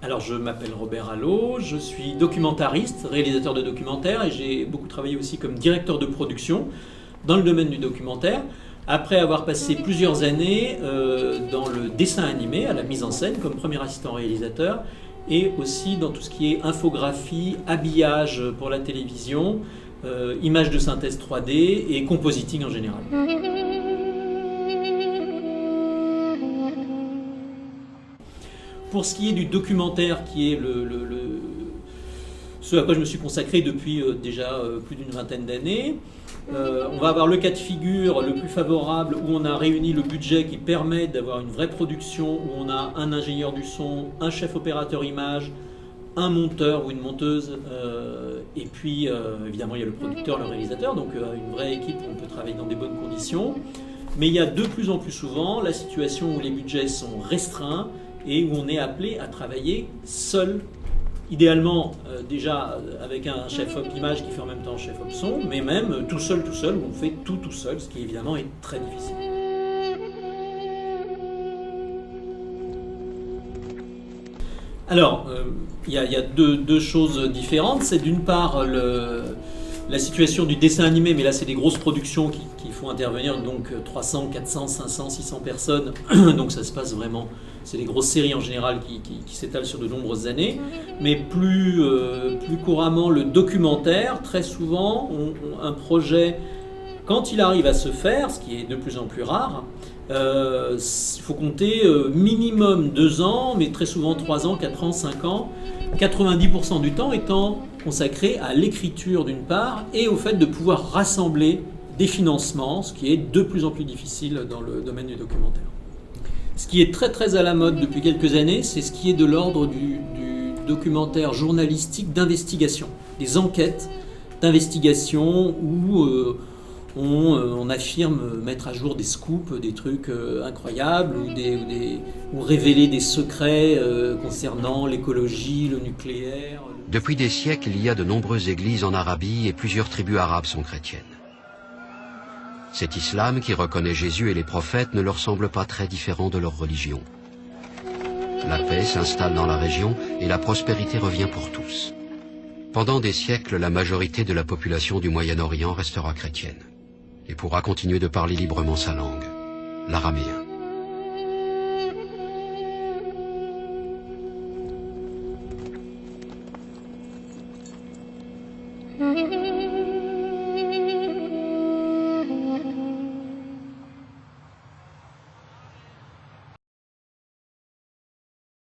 Alors je m'appelle Robert Allot, je suis documentariste, réalisateur de documentaires et j'ai beaucoup travaillé aussi comme directeur de production dans le domaine du documentaire. Après avoir passé plusieurs années dans le dessin animé, à la mise en scène comme premier assistant réalisateur et aussi dans tout ce qui est infographie, habillage pour la télévision, images de synthèse 3D et compositing en général. Pour ce qui est du documentaire, qui est ce à quoi je me suis consacré depuis déjà plus d'une vingtaine d'années, on va avoir le cas de figure le plus favorable où on a réuni le budget qui permet d'avoir une vraie production, où on a un ingénieur du son, un chef opérateur image, un monteur ou une monteuse, et puis évidemment il y a le producteur, le réalisateur, donc une vraie équipe où on peut travailler dans des bonnes conditions. Mais il y a de plus en plus souvent la situation où les budgets sont restreints et où on est appelé à travailler seul, idéalement déjà avec un chef-op image qui fait en même temps chef-op son, mais même tout seul, où on fait tout seul, ce qui évidemment est très difficile. Alors, il y a deux choses différentes. C'est d'une part la situation du dessin animé, mais là c'est des grosses productions qui font intervenir donc 300, 400, 500, 600 personnes, donc ça se passe vraiment, c'est des grosses séries en général qui s'étalent sur de nombreuses années, mais plus couramment le documentaire, très souvent un projet, quand il arrive à se faire, ce qui est de plus en plus rare, il faut compter minimum 2 ans, mais très souvent 3 ans, 4 ans, 5 ans, 90% du temps étant consacré à l'écriture d'une part et au fait de pouvoir rassembler des financements, ce qui est de plus en plus difficile dans le domaine du documentaire. Ce qui est très à la mode depuis quelques années, c'est ce qui est de l'ordre du documentaire journalistique d'investigation, des enquêtes d'investigation où on affirme mettre à jour des scoops, des trucs incroyables ou révéler des secrets concernant l'écologie, le nucléaire. Depuis des siècles, il y a de nombreuses églises en Arabie et plusieurs tribus arabes sont chrétiennes. Cet islam qui reconnaît Jésus et les prophètes ne leur semble pas très différent de leur religion. La paix s'installe dans la région et la prospérité revient pour tous. Pendant des siècles, la majorité de la population du Moyen-Orient restera chrétienne et pourra continuer de parler librement sa langue, l'arabien.